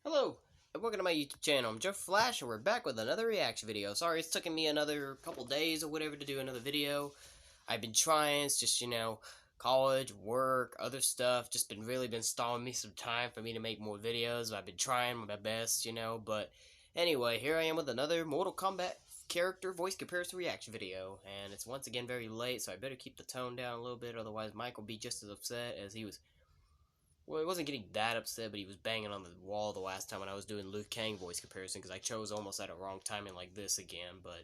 Hello, and welcome to my YouTube channel. I'm Joe Flash, and we're back with another reaction video. Sorry, it's taken me another couple days or whatever to do another video. I've been trying, it's just, college, work, other stuff, just been stalling me some time for me to make more videos. I've been trying my best, but anyway, here I am with another Mortal Kombat character voice comparison reaction video, and it's once again very late, so I better keep the tone down a little bit, otherwise Mike will be just as upset as he was. Well, he wasn't getting that upset, but he was banging on the wall the last time when I was doing Liu Kang voice comparison, because I chose almost at a wrong timing like this again, but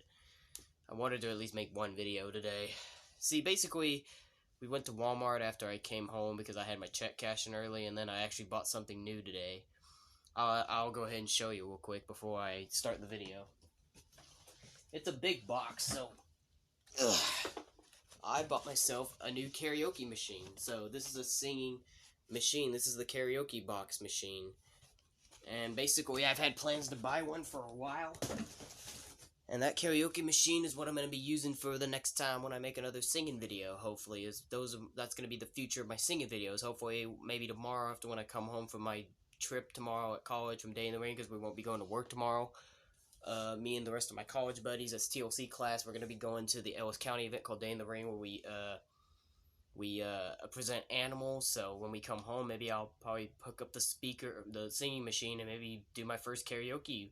I wanted to at least make one video today. See, basically, we went to Walmart after I came home because I had my check cash in early, and then I actually bought something new today. I'll go ahead and show you real quick before I start the video. It's a big box, so I bought myself a new karaoke machine. So this is a singing machine. This is the karaoke box machine. And basically I've had plans to buy one for a while. And that karaoke machine is what I'm going to be using for the next time when I make another singing video, hopefully. That's going to be the future of my singing videos. Hopefully, maybe tomorrow after when I come home from my trip tomorrow at college from Day in the Ring, because we won't be going to work tomorrow. Me and the rest of my college buddies, that's TLC class, we're going to be going to the Ellis County event called Day in the Ring, where we present animals. So when we come home, maybe I'll probably hook up the singing machine, and maybe do my first karaoke,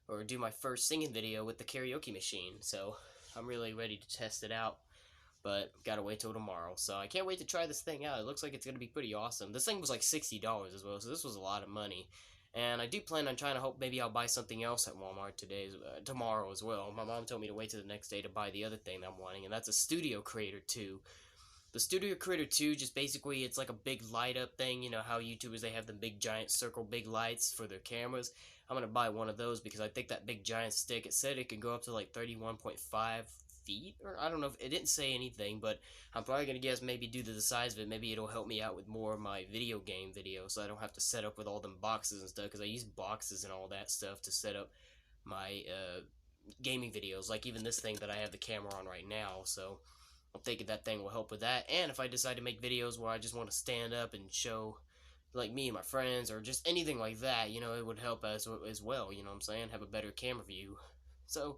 or do my first singing video with the karaoke machine. So I'm really ready to test it out, but gotta wait till tomorrow. So I can't wait to try this thing out. It looks like it's gonna be pretty awesome. This thing was like $60 as well, so this was a lot of money. And I do plan on trying to hope maybe I'll buy something else at Walmart tomorrow as well. My mom told me to wait till the next day to buy the other thing that I'm wanting, and that's a Studio Creator 2. The Studio Creator 2, just basically, it's like a big light up thing. You know how YouTubers, they have the big giant circle big lights for their cameras. I'm going to buy one of those because I think that big giant stick, it said it could go up to like 31.5 feet, or I don't know, it didn't say anything, but I'm probably going to guess maybe due to the size of it, maybe it'll help me out with more of my video game videos, so I don't have to set up with all them boxes and stuff, because I use boxes and all that stuff to set up my gaming videos, like even this thing that I have the camera on right now. So I'm thinking that thing will help with that. And if I decide to make videos where I just want to stand up and show, like, me and my friends, or just anything like that, it would help as well, you know what I'm saying? Have a better camera view. So,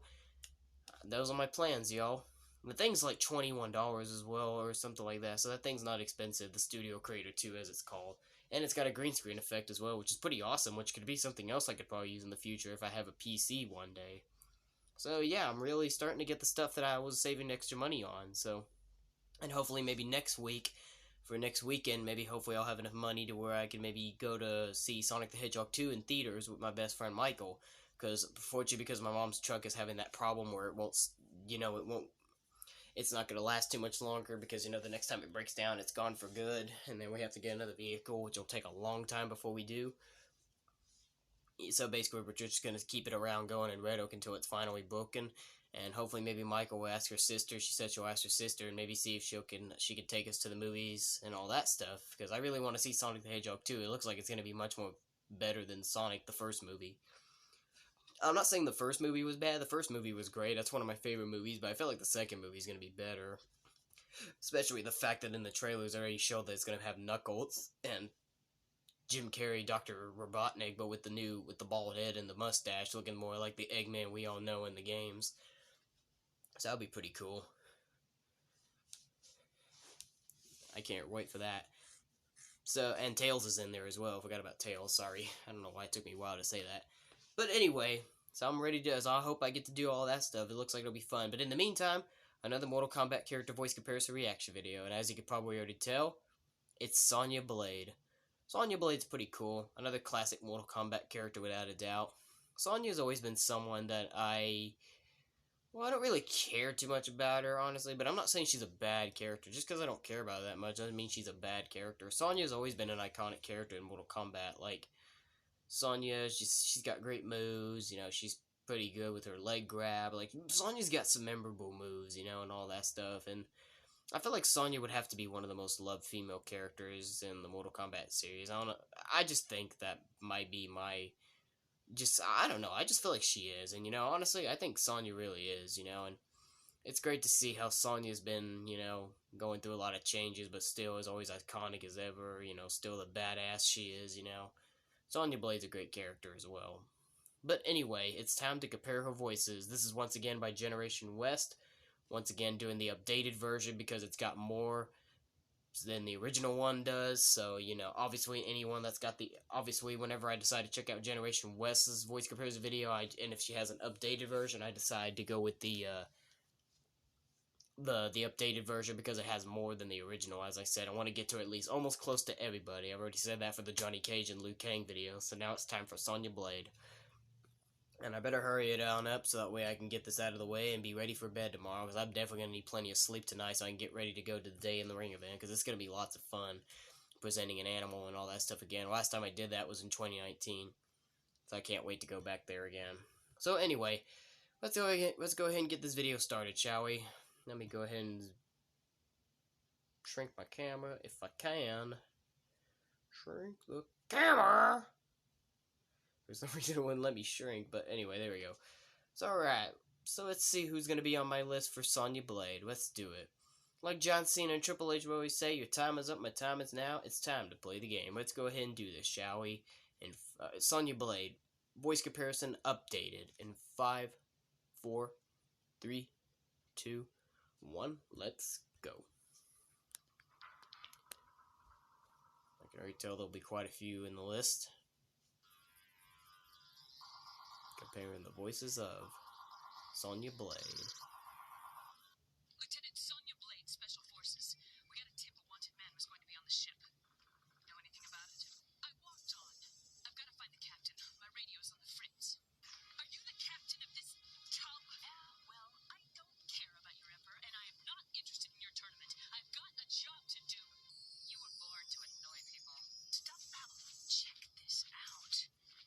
those are my plans, y'all. The thing's like $21 as well, or something like that, so that thing's not expensive, the Studio Creator 2, as it's called. And it's got a green screen effect as well, which is pretty awesome, which could be something else I could probably use in the future if I have a PC one day. So yeah, I'm really starting to get the stuff that I was saving extra money on, so. And hopefully maybe next weekend, maybe hopefully I'll have enough money to where I can maybe go to see Sonic the Hedgehog 2 in theaters with my best friend Michael. Because my mom's truck is having that problem where it's not going to last too much longer, because, the next time it breaks down, it's gone for good, and then we have to get another vehicle, which will take a long time before we do. So basically, we're just going to keep it around going in Red Oak until it's finally broken. And hopefully maybe Michael will ask her sister. She said she'll ask her sister and maybe see if she can take us to the movies and all that stuff. Because I really want to see Sonic the Hedgehog 2. It looks like it's going to be much more better than Sonic the first movie. I'm not saying the first movie was bad. The first movie was great. That's one of my favorite movies. But I feel like the second movie is going to be better. Especially the fact that in the trailers already showed that it's going to have Knuckles and Jim Carrey, Dr. Robotnik, but with the bald head and the mustache, looking more like the Eggman we all know in the games. So that'll be pretty cool. I can't wait for that. So, and Tails is in there as well. I forgot about Tails, sorry. I don't know why it took me a while to say that. But anyway, so I'm ready to, so I hope I get to do all that stuff. It looks like it'll be fun. But in the meantime, another Mortal Kombat character voice comparison reaction video. And as you could probably already tell, it's Sonya Blade. Sonya Blade's pretty cool. Another classic Mortal Kombat character without a doubt. Sonya's always been someone that I don't really care too much about her, honestly, but I'm not saying she's a bad character. Just because I don't care about her that much doesn't mean she's a bad character. Sonya's always been an iconic character in Mortal Kombat. Like, Sonya, she's got great moves, she's pretty good with her leg grab. Like, Sonya's got some memorable moves, and all that stuff, and I feel like Sonya would have to be one of the most loved female characters in the Mortal Kombat series. I don't know, I just think that might be I don't know, I just feel like she is, and, honestly, I think Sonya really is, and it's great to see how Sonya's been, going through a lot of changes, but still is always iconic as ever, still the badass she is, Sonya Blade's a great character as well. But anyway, it's time to compare her voices. This is once again by Generation West. Once again, doing the updated version because it's got more than the original one does. So, you know, obviously anyone that's got the... Obviously, whenever I decide to check out Generation West's voice comparison video, and if she has an updated version, I decide to go with the updated version because it has more than the original. As I said, I want to get to at least almost close to everybody. I've already said that for the Johnny Cage and Liu Kang video, so now it's time for Sonya Blade. And I better hurry it on up so that way I can get this out of the way and be ready for bed tomorrow, because I'm definitely going to need plenty of sleep tonight so I can get ready to go to the Day in the Ring event, because it's going to be lots of fun presenting an animal and all that stuff again. Last time I did that was in 2019, so I can't wait to go back there again. So anyway, let's go ahead and get this video started, shall we? Let me go ahead and shrink my camera if I can. Shrink the camera! For some reason it wouldn't let me shrink, but anyway, there we go. So alright, so let's see who's going to be on my list for Sonya Blade. Let's do it. Like John Cena and Triple H will always say, your time is up, my time is now. It's time to play the game. Let's go ahead and do this, shall we? And Sonya Blade, voice comparison updated in 5, 4, 3, 2, 1. Let's go. I can already tell there'll be quite a few in the list. Comparing the voices of Sonya Blade. Lieutenant Sonya Blade, Special Forces. We got a tip a wanted man was going to be on the ship. Know anything about it? I walked on. I've got to find the captain. My radio's on the fritz. Are you the captain of this tub? Well, I don't care about your emperor, and I am not interested in your tournament. I've got a job to do. You were born to annoy people. Stop out. Check this out.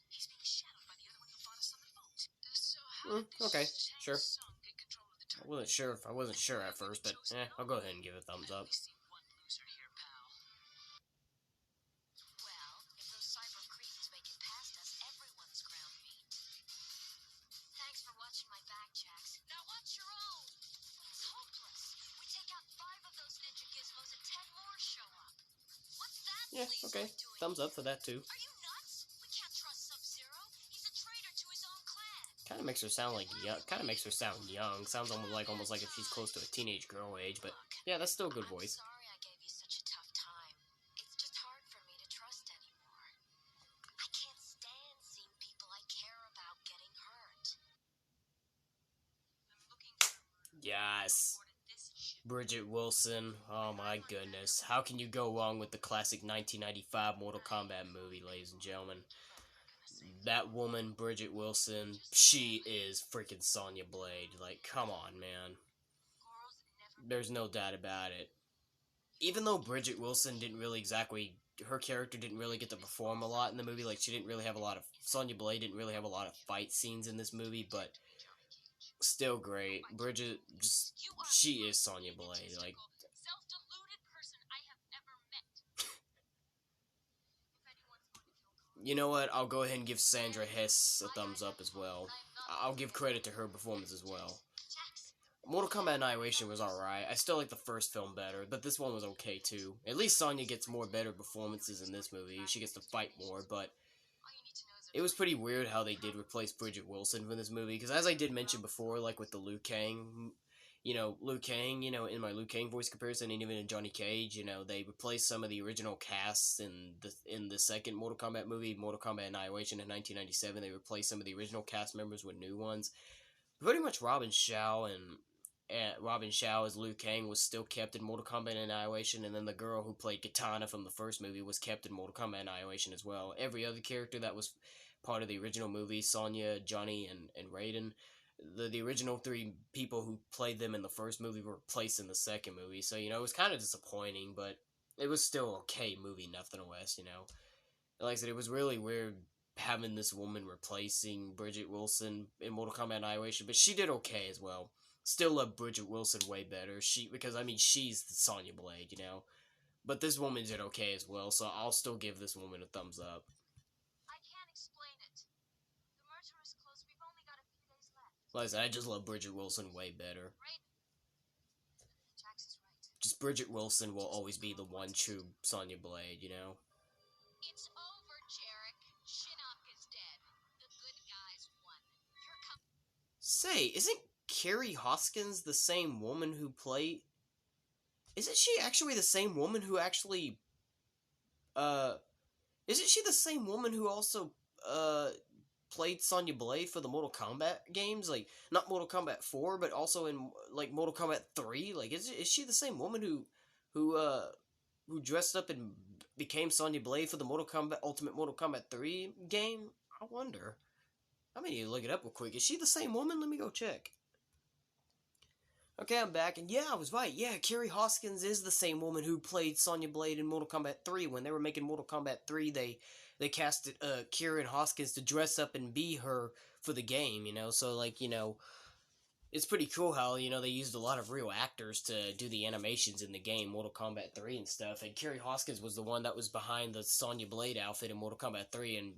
He's being shadowed by the other one who fought us on the boat. So how did this Okay, sure. song get control of the I wasn't sure at first, but I'll go ahead and give it a thumbs up. One loser here, pal. Well, if those cyber creeps make it past us, everyone's ground beat. Thanks for watching my back, Jax. Now watch your own. It's hopeless. We take out 5 of those ninja gizmos and 10 more show up. What's that? Yeah, okay. Thumbs up for that too. Are you nuts? We can't trust Sub-Zero. He's a traitor to his own clan. Kind of makes her sound like young. Kind of makes her sound young. Sounds almost like if she's close to a teenage girl age. But yeah, that's still a good voice. I'm sorry I gave you such a tough time. It's just hard for me to trust anymore. I can't stand seeing people I care about getting hurt. I'm looking for Yes. Bridget Wilson. Oh my goodness. How can you go wrong with the classic 1995 Mortal Kombat movie, ladies and gentlemen? That woman, Bridget Wilson, she is freaking Sonya Blade. Like, come on, man. There's no doubt about it. Even though Bridget Wilson didn't really her character didn't really get to perform a lot in the movie, like, she didn't really have a lot of, Sonya Blade didn't really have a lot of fight scenes in this movie, but still great. Bridget, she is Sonya Blade, like. Self-deluded person I have ever met. You know what? I'll go ahead and give Sandra Hess a thumbs up as well. I'll give credit to her performance as well. Mortal Kombat Annihilation was alright. I still like the first film better, but this one was okay too. At least Sonya gets more better performances in this movie. She gets to fight more, but it was pretty weird how they did replace Bridget Wilson for this movie, because as I did mention before, like with the Liu Kang, in my Liu Kang voice comparison, and even in Johnny Cage, they replaced some of the original casts in the second Mortal Kombat movie, Mortal Kombat Annihilation in 1997. They replaced some of the original cast members with new ones. Pretty much Robin Shao as Liu Kang was still kept in Mortal Kombat Annihilation, and then the girl who played Kitana from the first movie was kept in Mortal Kombat Annihilation as well. Every other character that was part of the original movie, Sonya, Johnny, and Raiden, the original 3 people who played them in the first movie were replaced in the second movie, so, it was kind of disappointing, but it was still an okay movie, nonetheless, Like I said, it was really weird having this woman replacing Bridget Wilson in Mortal Kombat Annihilation, but she did okay as well. Still love Bridget Wilson way better, because she's the Sonya Blade, But this woman did okay as well, so I'll still give this woman a thumbs up. I can't explain it. The merger is close. We've only got a few days left. Like I said, I just love Bridget Wilson way better. Right? Jax is right. Just Bridget Wilson will always be the one true Sonya Blade, It's over, Jarek. Say, isn't Carrie Hoskins the same woman who played? Isn't she actually the same woman who actually? Uh, isn't she the same woman who also played Sonya Blade for the Mortal Kombat games? Like not Mortal Kombat 4, but also in like Mortal Kombat 3. Like is she the same woman who uh who dressed up and became Sonya Blade for the Mortal Kombat Ultimate Mortal Kombat 3 game? I wonder. I may need to look it up real quick. Is she the same woman? Let me go check. Okay, I'm back, and yeah, I was right. Yeah, Carrie Hoskins is the same woman who played Sonya Blade in Mortal Kombat 3. When they were making Mortal Kombat 3, they casted Karen Hoskins to dress up and be her for the game, you know? So, like, you know, it's pretty cool how, you know, they used a lot of real actors to do the animations in the game, Mortal Kombat 3 and stuff, and Carrie Hoskins was the one that was behind the Sonya Blade outfit in Mortal Kombat 3 and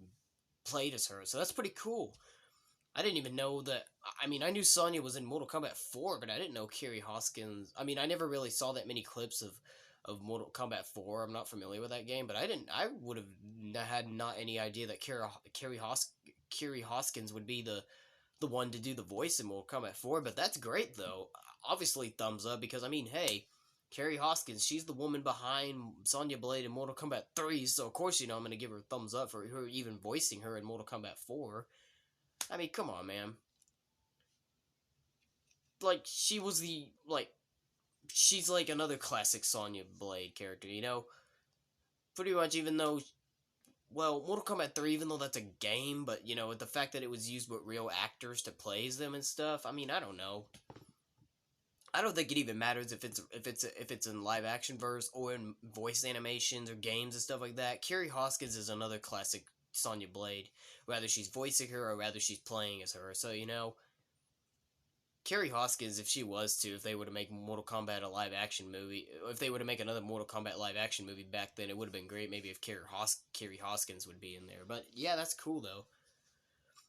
played as her, so that's pretty cool. I didn't even know that. I mean, I knew Sonya was in Mortal Kombat 4, but I didn't know Carrie Hoskins. I mean, I never really saw that many clips of Mortal Kombat 4. I'm not familiar with that game, but I didn't. I would have had not any idea that Carrie Hoskins would be the one to do the voice in Mortal Kombat 4. But that's great though. Obviously, thumbs up because I mean, hey, Carrie Hoskins, she's the woman behind Sonya Blade in Mortal Kombat 3, so of course, you know, I'm gonna give her a thumbs up for her even voicing her in Mortal Kombat 4. I mean, come on, man. Like, she was she's like another classic Sonya Blade character, you know? Pretty much, even though, well, Mortal Kombat 3, even though that's a game, but, you know, with the fact that it was used with real actors to play as them and stuff, I mean, I don't know. I don't think it even matters if it's in live action verse or in voice animations or games and stuff like that. Carrie Hoskins is another classic Sonya Blade, whether she's voicing her or whether she's playing as her. So, you know, Carrie Hoskins, if they were to make Mortal Kombat a live action movie, if they were to make another Mortal Kombat live action movie back then, it would have been great. Maybe if Carrie Hoskins would be in there. But yeah, that's cool though.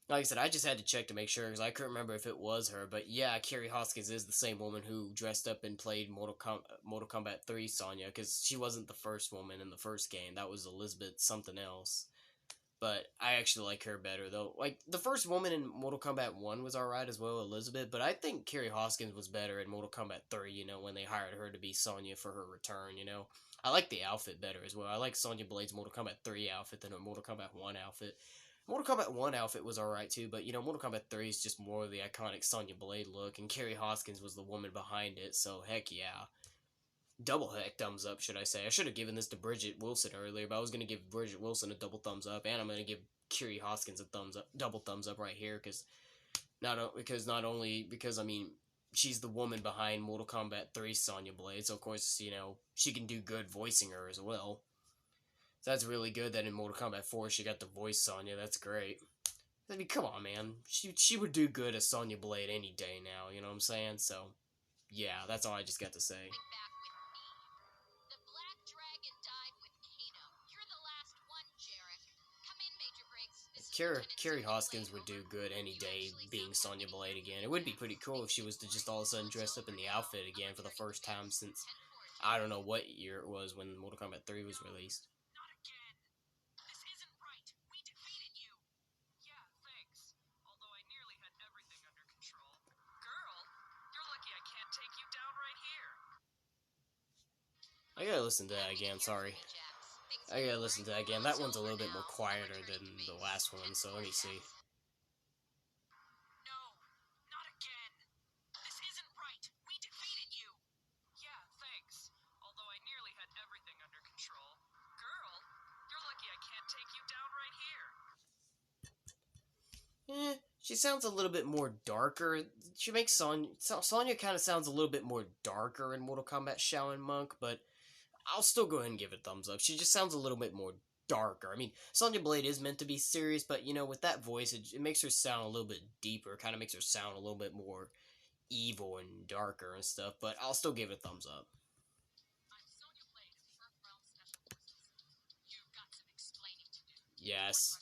Like I said, I just had to check to make sure because I couldn't remember if it was her. But yeah, Carrie Hoskins is the same woman who dressed up and played Mortal Kombat 3 Sonya because she wasn't the first woman in the first game. That was Elizabeth something else. But I actually like her better, though. Like, the first woman in Mortal Kombat 1 was alright as well, Elizabeth, but I think Carrie Hoskins was better in Mortal Kombat 3, you know, when they hired her to be Sonya for her return, you know. I like the outfit better as well. I like Sonya Blade's Mortal Kombat 3 outfit than her Mortal Kombat 1 outfit. Mortal Kombat 1 outfit was alright too, but, you know, Mortal Kombat 3 is just more of the iconic Sonya Blade look, and Carrie Hoskins was the woman behind it, so heck yeah. Double heck thumbs up, should I say. I should have given this to Bridget Wilson earlier, but I was going to give Bridget Wilson a double thumbs up, and I'm going to give Carrie Hoskins a double thumbs up right here, because not only, because, I mean, she's the woman behind Mortal Kombat 3 Sonya Blade, so of course, you know, she can do good voicing her as well. So that's really good that in Mortal Kombat 4 she got to voice Sonya, that's great. I mean, come on, man. She would do good as Sonya Blade any day now, you know what I'm saying? So, yeah, that's all I just got to say. Carrie Hoskins would do good any day being Sonya Blade again. It would be pretty cool if she was to just all of a sudden dress up in the outfit again for the first time since I don't know what year it was when Mortal Kombat 3 was released. I gotta listen to that again, sorry. I gotta listen to that again. That one's a little bit more quieter than the last one, so let me see. She sounds a little bit more darker. She makes Sonya kind of sounds a little bit more darker in Mortal Kombat Shaolin Monk, but I'll still go ahead and give it a thumbs up. She just sounds a little bit more darker. I mean, Sonya Blade is meant to be serious, but, you know, with that voice, it makes her sound a little bit deeper. Kind of makes her sound a little bit more evil and darker and stuff, but I'll still give it a thumbs up. Yes.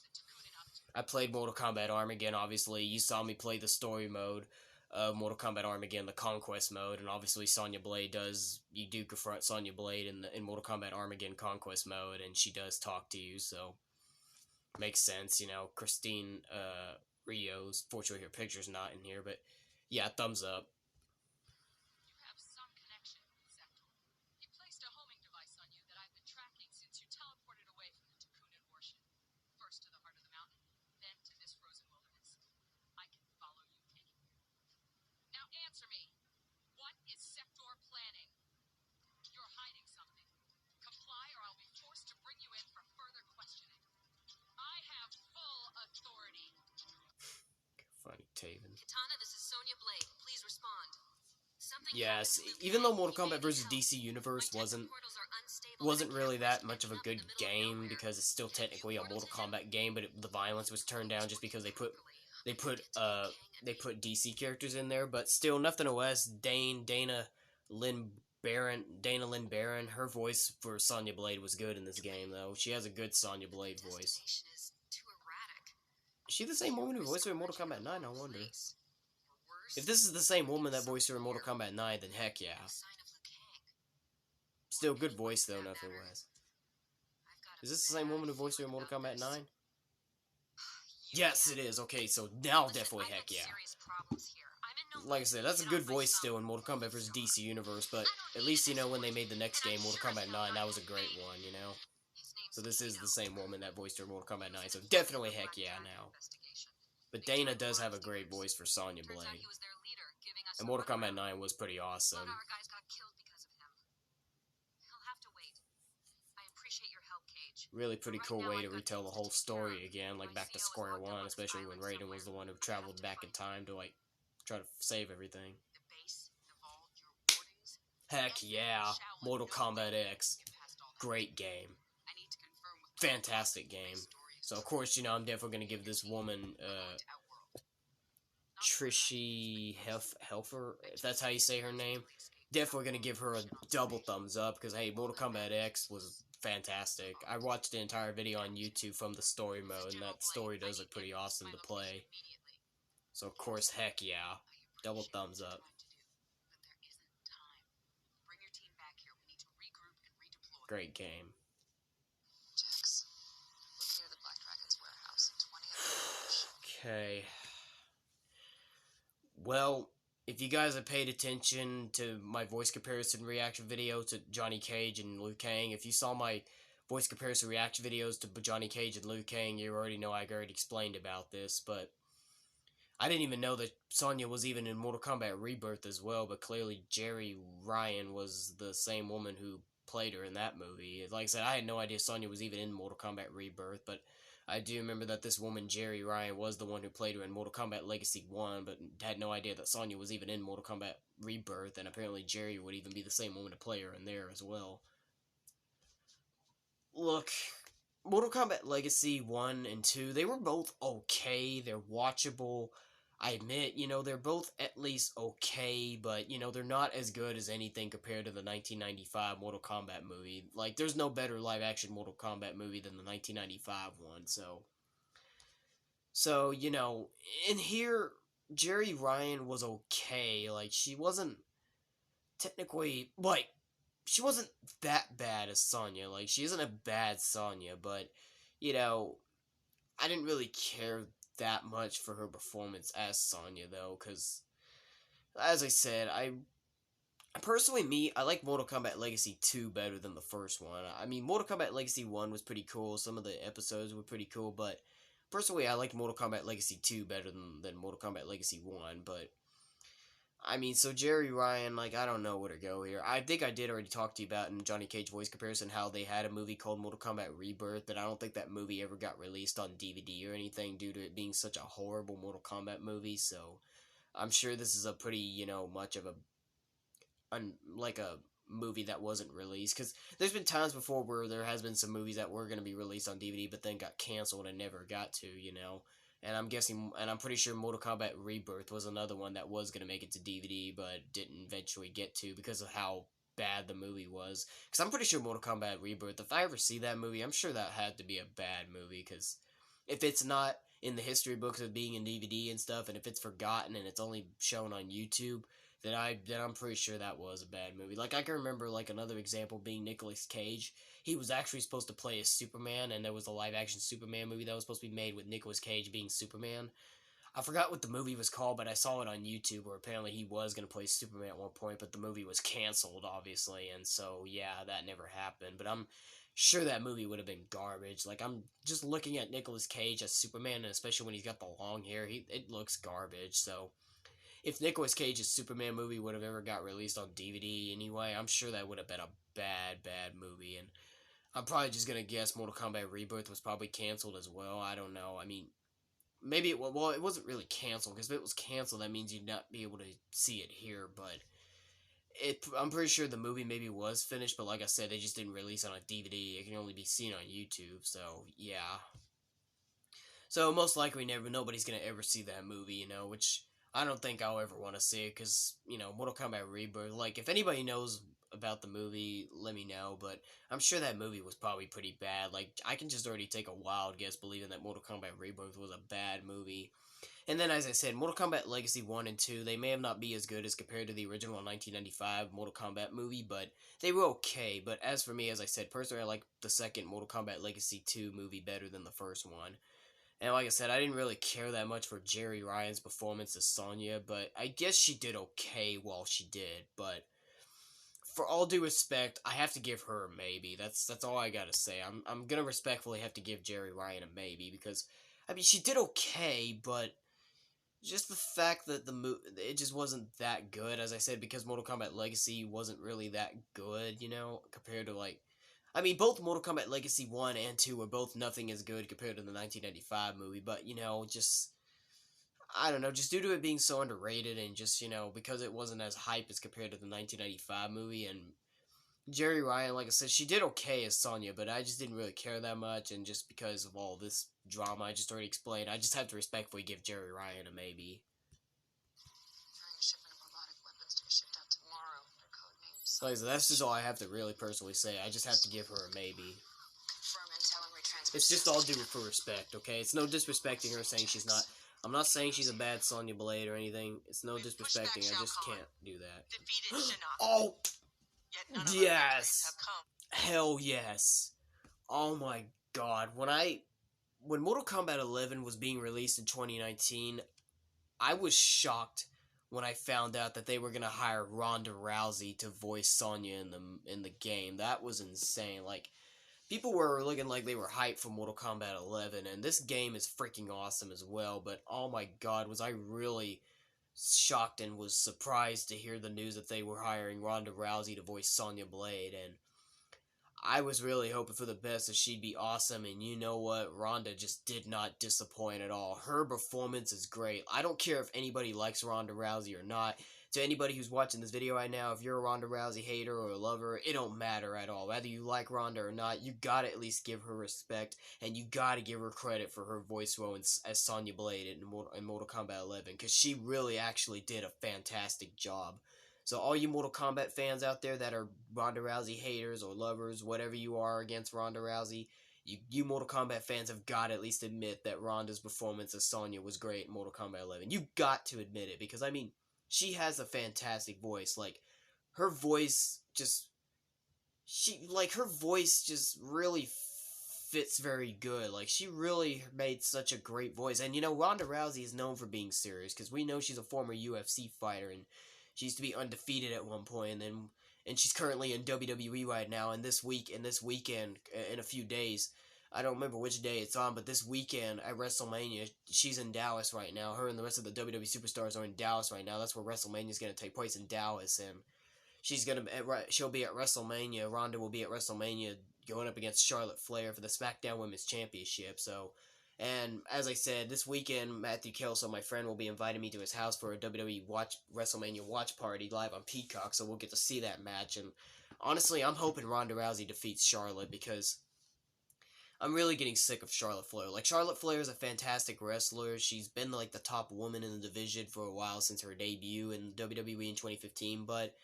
I played Mortal Kombat Armageddon, obviously. You saw me play the story mode of Mortal Kombat Armageddon, the Conquest mode, and obviously Sonya Blade you do confront Sonya Blade in Mortal Kombat Armageddon Conquest mode, and she does talk to you, so makes sense, you know. Christine Rios, fortunately her picture's not in here, but Yeah, thumbs up. You have some connection with Sector. He placed a homing device on you that I've been tracking since you teleported away from the Takunan warship. First to the heart of the mountain, then to this frozen wilderness. I can follow you anywhere. Now answer me. What is Sector planning? You're hiding something. Comply or I'll be forced to bring you in for further questioning. I have full authority. Funny Taven. Katana, this is Sonya Blade. Please respond. Yes, even though Mortal Kombat vs. DC Universe wasn't really that much of a good game because it's still technically a Mortal Kombat game, but the violence was turned down just because they put DC characters in there. But still, nonetheless, Dana Lynn Barron, her voice for Sonya Blade was good in this game though. She has a good Sonya Blade voice. Is she the same woman who voiced her in Mortal Kombat 9? I wonder. If this is the same woman that voiced her in Mortal Kombat 9, then heck yeah. Still good voice though, nonetheless. Is this the same woman who voiced her in Mortal Kombat 9? Yes, it is. Okay, so now definitely heck yeah. Like I said, that's a good voice still in Mortal Kombat vs. DC Universe, but at least, you know, when they made the next game, Mortal Kombat 9, that was a great one, you know? So this is the same woman that voiced her in Mortal Kombat 9, so definitely heck yeah now. But Dana does have a great voice for Sonya Blade. And Mortal Kombat 9 was pretty awesome. Really pretty cool way to retell the whole story again, like back to square one, especially when Raiden was the one who traveled back in time to, like, try to save everything. Heck yeah, Mortal Kombat X. Great game. Fantastic game. So, of course, you know, I'm definitely going to give this woman, Trishy Helfer, if that's how you say her name. Definitely going to give her a double thumbs up, because, hey, Mortal Kombat X was fantastic. I watched the entire video on YouTube from the story mode, and that story does look pretty awesome to play. So, of course, heck yeah. Double thumbs up. Great game. Okay. Well, if you guys have paid attention to my voice comparison reaction video to Johnny Cage and Liu Kang, if you saw my voice comparison reaction videos to Johnny Cage and Liu Kang, you already know I already explained about this, but I didn't even know that Sonya was even in Mortal Kombat Rebirth as well, but clearly Jerry Ryan was the same woman who played her in that movie. Like I said, I had no idea Sonya was even in Mortal Kombat Rebirth, but I do remember that this woman, Jerry Ryan, was the one who played her in Mortal Kombat Legacy 1, but had no idea that Sonya was even in Mortal Kombat Rebirth, and apparently Jerry would even be the same woman to play her in there as well. Look, Mortal Kombat Legacy 1 and 2, they were both okay, they're watchable. I admit, you know, they're both at least okay, but, you know, they're not as good as anything compared to the 1995 Mortal Kombat movie. Like, there's no better live-action Mortal Kombat movie than the 1995 one, So, you know, in here, Jerry Ryan was okay. Like, she wasn't technically, like, she wasn't that bad as Sonya. Like, she isn't a bad Sonya, but, you know, I didn't really care that much for her performance as Sonya, though, because, as I said, I like Mortal Kombat Legacy 2 better than the first one. I mean, Mortal Kombat Legacy 1 was pretty cool, some of the episodes were pretty cool, but personally, I like Mortal Kombat Legacy 2 better than Mortal Kombat Legacy 1, but I mean, so Jerry Ryan, like, I don't know where to go here. I think I did already talk to you about in Johnny Cage voice comparison how they had a movie called Mortal Kombat Rebirth, but I don't think that movie ever got released on DVD or anything due to it being such a horrible Mortal Kombat movie, so I'm sure this is a pretty, you know, much of a, like a movie that wasn't released, because there's been times before where there has been some movies that were going to be released on DVD, but then got canceled and never got to, you know. And I'm guessing, and I'm pretty sure Mortal Kombat Rebirth was another one that was going to make it to DVD, but didn't eventually get to because of how bad the movie was. Because I'm pretty sure Mortal Kombat Rebirth, if I ever see that movie, I'm sure that had to be a bad movie, because if it's not in the history books of being in DVD and stuff, and if it's forgotten and it's only shown on YouTube, then I'm pretty sure that was a bad movie. Like, I can remember, like, another example being Nicolas Cage. He was actually supposed to play as Superman, and there was a live-action Superman movie that was supposed to be made with Nicolas Cage being Superman. I forgot what the movie was called, but I saw it on YouTube where apparently he was going to play Superman at one point, but the movie was canceled, obviously, and so, yeah, that never happened. But I'm sure that movie would have been garbage. Like, I'm just looking at Nicolas Cage as Superman, and especially when he's got the long hair, it looks garbage, so... If Nicolas Cage's Superman movie would have ever got released on DVD anyway, I'm sure that would have been a bad, bad movie, and I'm probably just gonna guess Mortal Kombat Rebirth was probably canceled as well. I don't know. I mean, maybe it wasn't really canceled, because if it was canceled, that means you'd not be able to see it here, but I'm pretty sure the movie maybe was finished, but like I said, they just didn't release it on DVD. It can only be seen on YouTube, so yeah. So most likely nobody's gonna ever see that movie, which I don't think I'll ever want to see it, because, Mortal Kombat Rebirth, like, if anybody knows about the movie, let me know, but I'm sure that movie was probably pretty bad. Like, I can just already take a wild guess believing that Mortal Kombat Rebirth was a bad movie. And then, as I said, Mortal Kombat Legacy 1 and 2, they may have not be as good as compared to the original 1995 Mortal Kombat movie, but they were okay. But as for me, as I said, personally, I like the second Mortal Kombat Legacy 2 movie better than the first one. And like I said, I didn't really care that much for Jerry Ryan's performance as Sonya, but I guess she did okay while she did. But for all due respect, I have to give her a maybe. That's all I gotta say. I'm gonna respectfully have to give Jerry Ryan a maybe, because I mean, she did okay, but just the fact that it just wasn't that good, as I said, because Mortal Kombat Legacy wasn't really that good, compared to, like, I mean, both Mortal Kombat Legacy 1 and 2 were both nothing as good compared to the 1995 movie, but, just, I don't know, just due to it being so underrated, and just, because it wasn't as hype as compared to the 1995 movie, and Jerry Ryan, like I said, she did okay as Sonya, but I just didn't really care that much, and just because of all this drama I just already explained, I just have to respectfully give Jerry Ryan a maybe. A shipment of robotic weapons to be shipped out tomorrow under codename Like I said, that's just all I have to really personally say. I just have to give her a maybe. Confirm intel and retransmit. It's just all due for respect, okay? It's no disrespecting her, saying she's not... I'm not saying she's a bad Sonya Blade or anything. It's no disrespecting. I just can't do that. Defeated Shinnok. Oh! Yet none of our Yes! have come. Hell yes! Oh my god. When Mortal Kombat 11 was being released in 2019, I was shocked when I found out that they were gonna hire Ronda Rousey to voice Sonya in the game. That was insane. Like, people were looking like they were hyped for Mortal Kombat 11, and this game is freaking awesome as well, but oh my god, was I really shocked and was surprised to hear the news that they were hiring Ronda Rousey to voice Sonya Blade, and I was really hoping for the best, that she'd be awesome, and you know what? Ronda just did not disappoint at all. Her performance is great. I don't care if anybody likes Ronda Rousey or not. To anybody who's watching this video right now, if you're a Ronda Rousey hater or a lover, it don't matter at all. Whether you like Ronda or not, you gotta at least give her respect, and you gotta give her credit for her voice role as Sonya Blade in Mortal Kombat 11, because she really actually did a fantastic job. So all you Mortal Kombat fans out there that are Ronda Rousey haters or lovers, whatever you are against Ronda Rousey, you Mortal Kombat fans have got to at least admit that Ronda's performance as Sonya was great in Mortal Kombat 11. You got to admit it, because, I mean, she has a fantastic voice. Like, her voice just... her voice just really fits very good. Like, she really made such a great voice. And, Ronda Rousey is known for being serious, because we know she's a former UFC fighter, and she used to be undefeated at one point, and she's currently in WWE right now. And this weekend, in a few days, I don't remember which day it's on, but this weekend at WrestleMania, she's in Dallas right now. Her and the rest of the WWE superstars are in Dallas right now. That's where WrestleMania is going to take place, in Dallas, and she'll be at WrestleMania. Ronda will be at WrestleMania going up against Charlotte Flair for the SmackDown Women's Championship. So. And as I said, this weekend, Matthew Kelso, my friend, will be inviting me to his house for a WWE WrestleMania watch party live on Peacock, so we'll get to see that match. And honestly, I'm hoping Ronda Rousey defeats Charlotte, because I'm really getting sick of Charlotte Flair. Like, Charlotte Flair is a fantastic wrestler. She's been, like, the top woman in the division for a while since her debut in WWE in 2015, but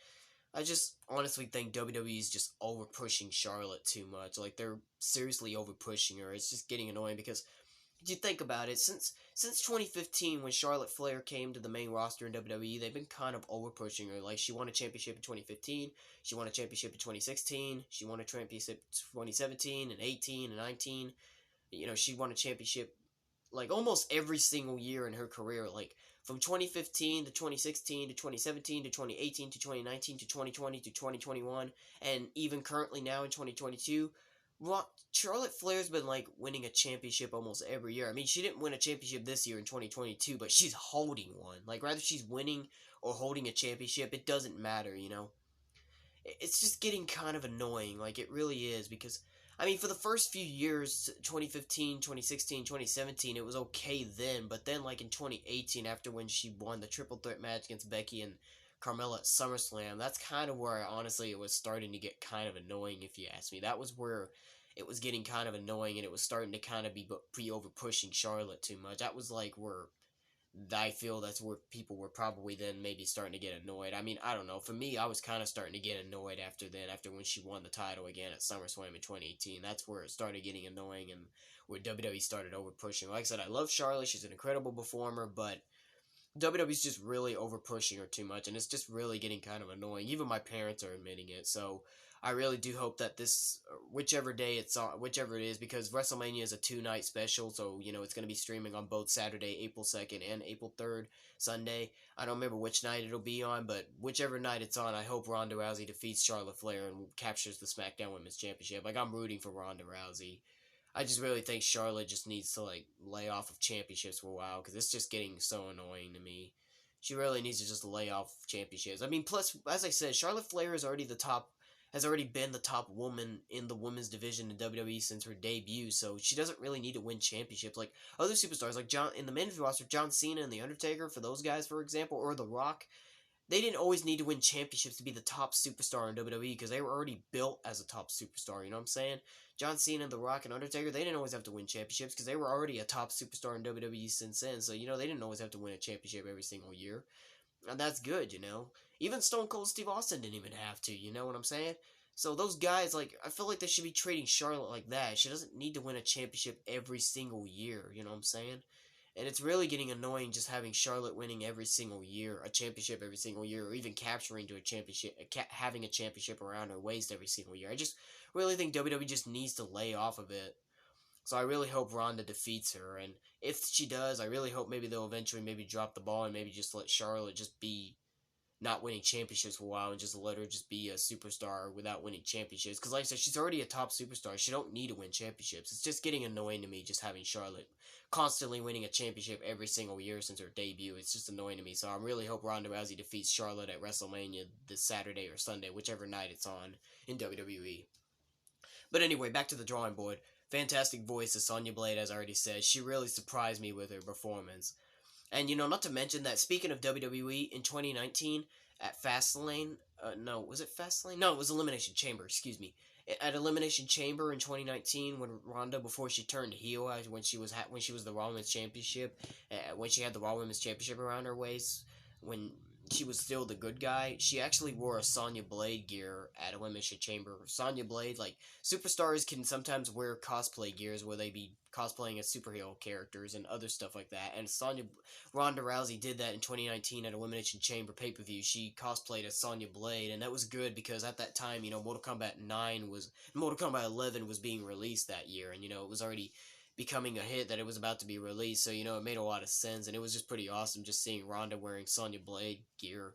I just honestly think WWE is just over-pushing Charlotte too much. Like, they're seriously over-pushing her. It's just getting annoying, because... you think about it, since 2015, when Charlotte Flair came to the main roster in WWE, they've been kind of over-pushing her. Like, she won a championship in 2015, she won a championship in 2016, she won a championship in 2017, and 18, and 19. She won a championship like almost every single year in her career, like from 2015 to 2016 to 2017 to 2018 to 2019 to 2020 to 2021, and even currently now in 2022. Charlotte Flair's been like winning a championship almost every year. I mean, she didn't win a championship this year in 2022, but she's holding one. Like, rather she's winning or holding a championship, it doesn't matter, you know? It's just getting kind of annoying. Like, it really is, because I mean, for the first few years, 2015, 2016, 2017, it was okay then, but then, like, in 2018, after when she won the triple threat match against Becky and Carmella at SummerSlam, that's kind of where, honestly, it was starting to get kind of annoying, if you ask me. That was where it was getting kind of annoying, and it was starting to kind of be over-pushing Charlotte too much. That was, like, where I feel that's where people were probably then maybe starting to get annoyed. I mean, I don't know. For me, I was kind of starting to get annoyed after then, after when she won the title again at SummerSlam in 2018. That's where it started getting annoying and where WWE started over pushing. Like I said, I love Charlotte. She's an incredible performer, but WWE's just really over pushing her too much, and it's just really getting kind of annoying. Even my parents are admitting it. So I really do hope that this, whichever day it's on, whichever it is, because WrestleMania is a 2-night special, so you know it's going to be streaming on both Saturday, April 2nd, and April 3rd, Sunday. I don't remember which night it'll be on, but whichever night it's on, I hope Ronda Rousey defeats Charlotte Flair and captures the SmackDown Women's Championship. Like, I'm rooting for Ronda Rousey. I just really think Charlotte just needs to, like, lay off of championships for a while, because it's just getting so annoying to me. She really needs to just lay off championships. I mean, plus, as I said, Charlotte Flair is already has already been the top woman in the women's division in WWE since her debut, so she doesn't really need to win championships like other superstars, like in the men's roster, John Cena and The Undertaker, for those guys, for example, or The Rock. They didn't always need to win championships to be the top superstar in WWE, because they were already built as a top superstar, you know what I'm saying? John Cena, The Rock, and Undertaker, they didn't always have to win championships because they were already a top superstar in WWE since then, so, you know, they didn't always have to win a championship every single year. And that's good, you know? Even Stone Cold Steve Austin didn't even have to, you know what I'm saying? So those guys, like, I feel like they should be treating Charlotte like that. She doesn't need to win a championship every single year, you know what I'm saying? And it's really getting annoying just having Charlotte winning every single year, a championship every single year, or even capturing to a championship, having a championship around her waist every single year. I just really think WWE just needs to lay off of it. So I really hope Ronda defeats her, and if she does, I really hope maybe they'll eventually maybe drop the ball and maybe just let Charlotte just be not winning championships for a while and just let her just be a superstar without winning championships. Because like I said, she's already a top superstar. She don't need to win championships. It's just getting annoying to me just having Charlotte constantly winning a championship every single year since her debut. It's just annoying to me. So I really hope Ronda Rousey defeats Charlotte at WrestleMania this Saturday or Sunday, whichever night it's on in WWE. But anyway, back to the drawing board. Fantastic voice of Sonya Blade, as I already said. She really surprised me with her performance. And, you know, not to mention that, speaking of WWE, in 2019, at Fastlane, no, was it Fastlane? No, it was Elimination Chamber, excuse me. At Elimination Chamber in 2019, when Ronda, before she turned heel, when she was the Raw Women's Championship, when she had the Raw Women's Championship around her waist, when she was still the good guy, she actually wore a Sonya Blade gear at Elimination Chamber. Sonya Blade, like, superstars can sometimes wear cosplay gears where they be cosplaying as superhero characters and other stuff like that. And Ronda Rousey did that in 2019 at Elimination Chamber pay-per-view. She cosplayed as Sonya Blade, and that was good because at that time, you know, Mortal Kombat 11 was being released that year, and, you know, it was already becoming a hit that it was about to be released, so, you know, it made a lot of sense, and it was just pretty awesome just seeing Ronda wearing Sonya Blade gear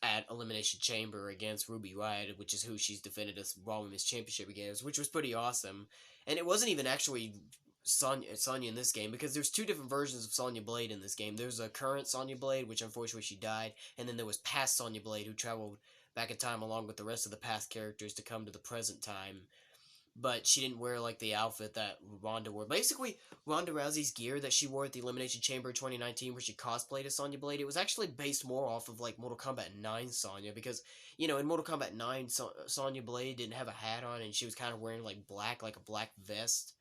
at Elimination Chamber against Ruby Riott, which is who she's defended a Raw Women's Championship against, which was pretty awesome. And it wasn't even actually Sonya in this game, because there's two different versions of Sonya Blade in this game. There's a current Sonya Blade, which unfortunately she died, and then there was past Sonya Blade, who traveled back in time along with the rest of the past characters to come to the present time. But she didn't wear, like, the outfit that Ronda wore. Basically, Ronda Rousey's gear that she wore at the Elimination Chamber 2019, where she cosplayed as Sonya Blade, it was actually based more off of, like, Mortal Kombat 9 Sonya, because, you know, in Mortal Kombat 9, Sonya Blade didn't have a hat on, and she was kind of wearing, like, a black vest,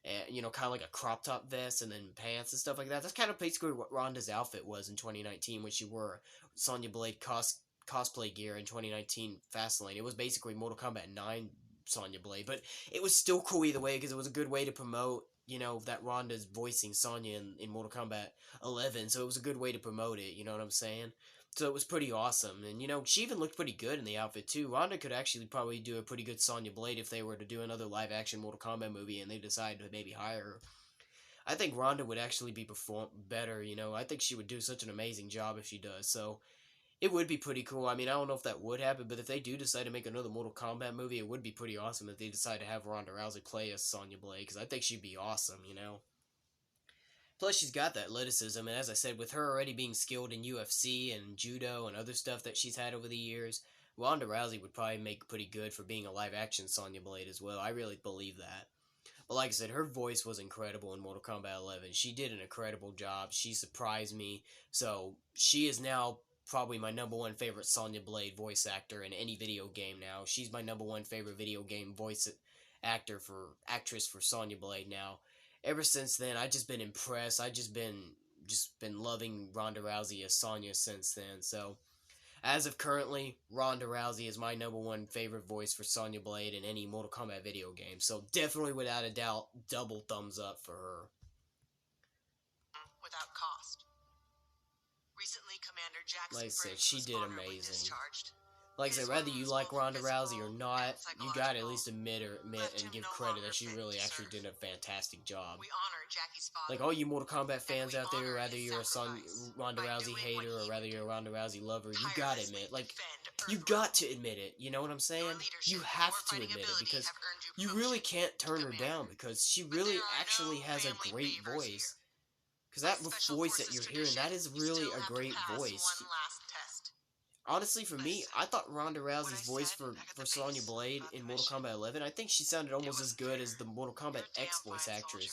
and, you know, kind of like a crop top vest, and then pants and stuff like that. That's kind of basically what Ronda's outfit was in 2019, when she wore Sonya Blade cosplay gear in 2019 Fastlane. It was basically Mortal Kombat 9 Sonya Blade, but it was still cool either way, because it was a good way to promote, you know, that Ronda's voicing Sonya in Mortal Kombat 11, so it was a good way to promote it, you know what I'm saying? So it was pretty awesome, and, you know, she even looked pretty good in the outfit, too. Ronda could actually probably do a pretty good Sonya Blade if they were to do another live-action Mortal Kombat movie and they decided to maybe hire her. I think Ronda would actually be perform better, you know. I think she would do such an amazing job if she does. So it would be pretty cool. I mean, I don't know if that would happen, but if they do decide to make another Mortal Kombat movie, it would be pretty awesome if they decide to have Ronda Rousey play as Sonya Blade, because I think she'd be awesome, you know. Plus, she's got that athleticism, and as I said, with her already being skilled in UFC and judo and other stuff that she's had over the years, Ronda Rousey would probably make pretty good for being a live-action Sonya Blade as well. I really believe that. But like I said, her voice was incredible in Mortal Kombat 11. She did an incredible job. She surprised me. So she is now probably my number one favorite Sonya Blade voice actor in any video game now. She's my number one favorite video game voice actress for Sonya Blade now. Ever since then, I've just been impressed. I just been loving Ronda Rousey as Sonya since then. So as of currently, Ronda Rousey is my number one favorite voice for Sonya Blade in any Mortal Kombat video game. So definitely, without a doubt, double thumbs up for her. Without cost. Recently, Commander Jackson Like I said, Briggs she was did honorably amazing. discharged. Like I said, His whether you wounds, like both Ronda Rousey or physical not, and you gotta at psychological, least admit left and him give no credit longer that she fit really to actually serve. did a fantastic job. We honor Jackie's father. Like all you Mortal Kombat fans we out there, honor whether his you're a sacrifice Ronda by Rousey doing hater what or he whether would you're a Ronda Rousey lover, you gotta tirelessly admit, like, defend you Earthrealm. got to admit it. You know what I'm saying? Your leadership You and have your to fighting admit it ability because have earned you you really promotion can't to turn her commander. down because she But really there are actually no has a family great favors voice. here. Because By that Special voice that Forces you're hearing, tradition, that is you really still a have to great pass voice. one last test. Honestly, for I me, said I thought Ronda what I Rousey's voice said. I got for the Sonya base. Blade Got the in Mortal mission. Kombat 11, I think she sounded It almost as wasn't good fair. as the Mortal Kombat You're a damn X voice fine actress. soldier.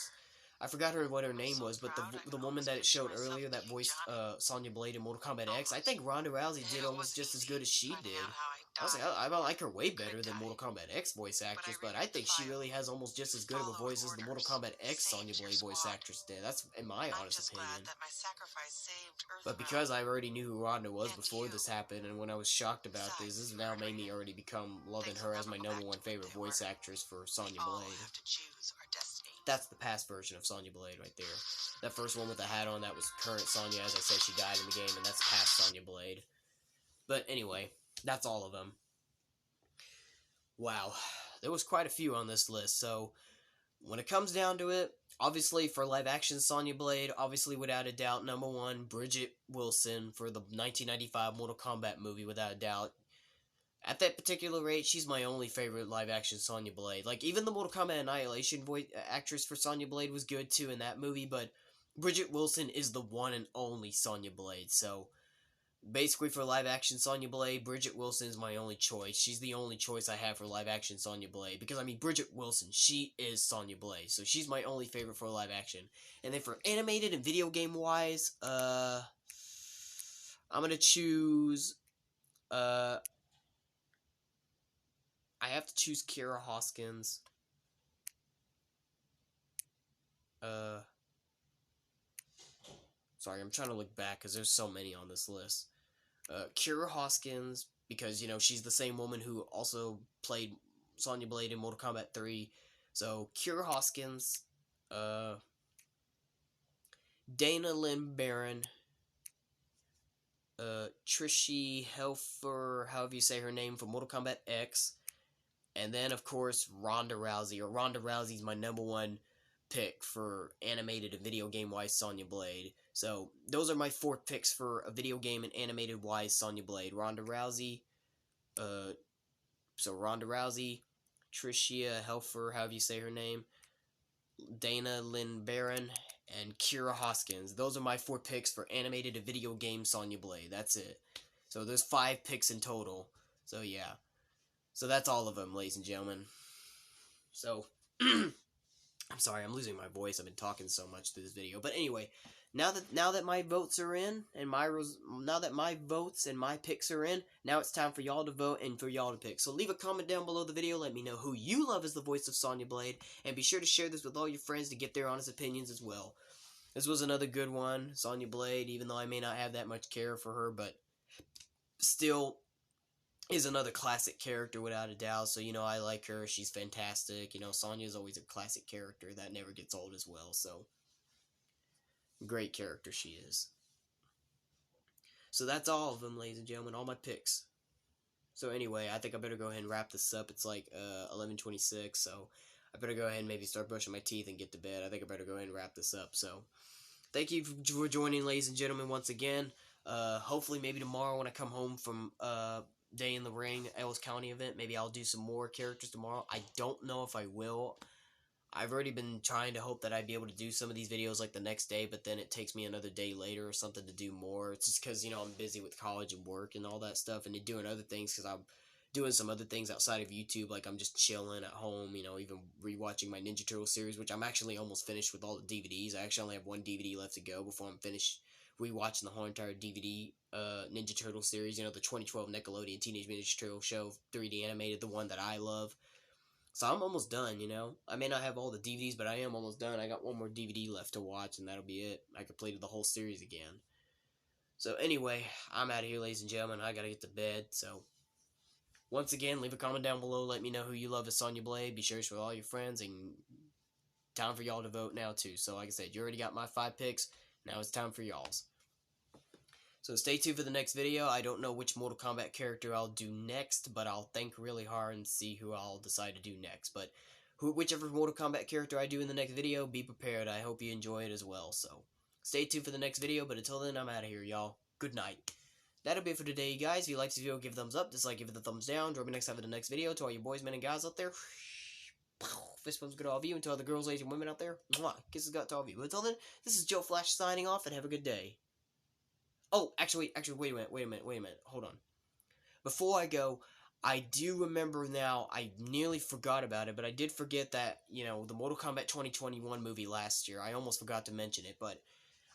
I forgot what her I'm name so was, but proud I the can woman almost that it picture showed myself earlier that being voiced Johnny. Sonya Blade in Mortal Kombat X, I Almost. think Ronda Rousey did It almost wasn't just as easy good as she finding did. out how I Honestly, died. I like her way Good better than die. Mortal Kombat X voice But I actress, but I reread the think she file. really has almost just You as good of a followed voice as the Mortal orders. Kombat X Sonya Saved your Blade voice squad. actress did. That's in my I'm honest just opinion. glad that my sacrifice saved But Earthrealm. because I already knew who Ronda was And before you. this happened, and when I was shocked about this, Besides, this you now heard made me Raiden. already become loving Things her will as my never go number back one to what favorite they voice were. actress for We Sonya all Blade. have to choose our destiny. That's the past version of Sonya Blade right there. That first one with the hat on, that was current Sonya. As I said, she died in the game, and that's past Sonya Blade. But anyway, that's all of them. Wow, there was quite a few on this list, so when it comes down to it, obviously for live action Sonya Blade, obviously without a doubt, number one, Bridget Wilson for the 1995 Mortal Kombat movie, without a doubt. At that particular rate, she's my only favorite live action Sonya Blade. Like, even the Mortal Kombat Annihilation voice actress for Sonya Blade was good too in that movie, but Bridget Wilson is the one and only Sonya Blade, so basically for live action Sonya Blade, Bridget Wilson is my only choice. She's the only choice I have for live action Sonya Blade, because I mean, Bridget Wilson, she is Sonya Blade, so she's my only favorite for live action. And then for animated and video game wise, I'm gonna choose, I have to choose Kira Hoskins. Sorry, I'm trying to look back because there's so many on this list. Kira Hoskins, because, you know, she's the same woman who also played Sonya Blade in Mortal Kombat 3. So, Kira Hoskins, Dana Lynn Barron, Trishi Helfer, however you say her name, for Mortal Kombat X. And then, of course, Ronda Rousey. Or Ronda Rousey's my number one pick for animated and video game-wise Sonya Blade. So, those are my 4 picks for a video game and animated-wise Sonya Blade. Ronda Rousey, Tricia Helfer, however you say her name, Dana Lynn Barron, and Kira Hoskins. Those are my 4 picks for animated and video game Sonya Blade. That's it. So, there's 5 picks in total. So, yeah. So, that's all of them, ladies and gentlemen. So, I'm sorry, I'm losing my voice. I've been talking so much through this video. But anyway, now that my votes are in, and now that my votes and my picks are in, now it's time for y'all to vote and for y'all to pick. So leave a comment down below the video. Let me know who you love as the voice of Sonya Blade, and be sure to share this with all your friends to get their honest opinions as well. This was another good one, Sonya Blade, even though I may not have that much care for her, but still is another classic character without a doubt. So, you know, I like her. She's fantastic. You know, Sonya is always a classic character that never gets old as well. So, great character she is. So that's all of them, ladies and gentlemen. All my picks. So anyway, I think I better go ahead and wrap this up. It's like 11:26. So I better go ahead and maybe start brushing my teeth and get to bed. I think I better go ahead and wrap this up. So, thank you for joining, ladies and gentlemen, once again. Hopefully, maybe tomorrow when I come home from Day in the Ring, Ellis County event, maybe I'll do some more characters tomorrow. I don't know if I will. I've already been trying to hope that I'd be able to do some of these videos like the next day, but then it takes me another day later or something to do more. It's just because, I'm busy with college and work and all that stuff, and doing other things because I'm doing some other things outside of YouTube, like I'm just chilling at home, even rewatching my Ninja Turtle series, which I'm actually almost finished with all the DVDs. I actually only have one DVD left to go before I'm finished rewatching the whole entire DVD Ninja Turtle series, the 2012 Nickelodeon Teenage Mutant Ninja Turtle show, 3D animated, the one that I love. So I'm almost done, I may not have all the DVDs, but I am almost done. I got one more DVD left to watch, and that'll be it. I completed the whole series again. So anyway, I'm out of here, ladies and gentlemen. I gotta get to bed, so once again, leave a comment down below. Let me know who you love as Sonya Blade. Be sure to share with all your friends, and time for y'all to vote now, too. So like I said, you already got my 5 picks. Now it's time for y'all's. So stay tuned for the next video. I don't know which Mortal Kombat character I'll do next, but I'll think really hard and see who I'll decide to do next. But whichever Mortal Kombat character I do in the next video, be prepared. I hope you enjoy it as well. So stay tuned for the next video, but until then, I'm out of here, y'all. Good night. That'll be it for today, you guys. If you liked this video, give a thumbs up. Dislike, give it a thumbs down. Join me next time for the next video. To all you boys, men, and guys out there, fist bumps go to all of you. And to all the girls, ladies, and women out there, mwah, kisses got to all of you. But until then, this is Joe Flash signing off, and have a good day. Oh, actually, wait a minute. Hold on. Before I go, I do remember now, I nearly forgot about it, but I did forget that, the Mortal Kombat 2021 movie last year. I almost forgot to mention it, but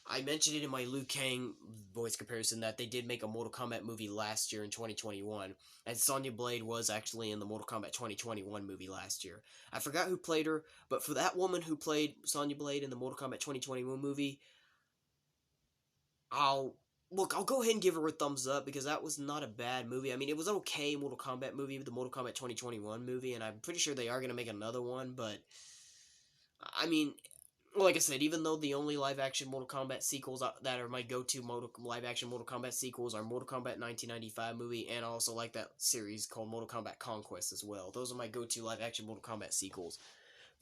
I mentioned it in my Liu Kang voice comparison that they did make a Mortal Kombat movie last year in 2021, and Sonya Blade was actually in the Mortal Kombat 2021 movie last year. I forgot who played her, but for that woman who played Sonya Blade in the Mortal Kombat 2021 movie, I'll go ahead and give her a thumbs up, because that was not a bad movie. I mean, it was an okay Mortal Kombat movie, the Mortal Kombat 2021 movie, and I'm pretty sure they are going to make another one, but, I mean, like I said, even though the only live-action Mortal Kombat sequels that are my go-to live-action Mortal Kombat sequels are Mortal Kombat 1995 movie, and I also like that series called Mortal Kombat Conquest as well. Those are my go-to live-action Mortal Kombat sequels.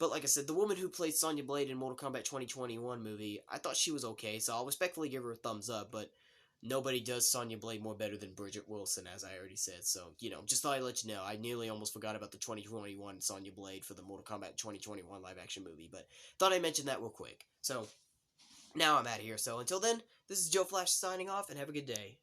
But like I said, the woman who played Sonya Blade in Mortal Kombat 2021 movie, I thought she was okay, so I'll respectfully give her a thumbs up, but nobody does Sonya Blade more better than Bridget Wilson, as I already said. So, just thought I'd let you know. I nearly almost forgot about the 2021 Sonya Blade for the Mortal Kombat 2021 live-action movie, but thought I'd mention that real quick. So, now I'm out of here. So, until then, this is Joe Flash signing off, and have a good day.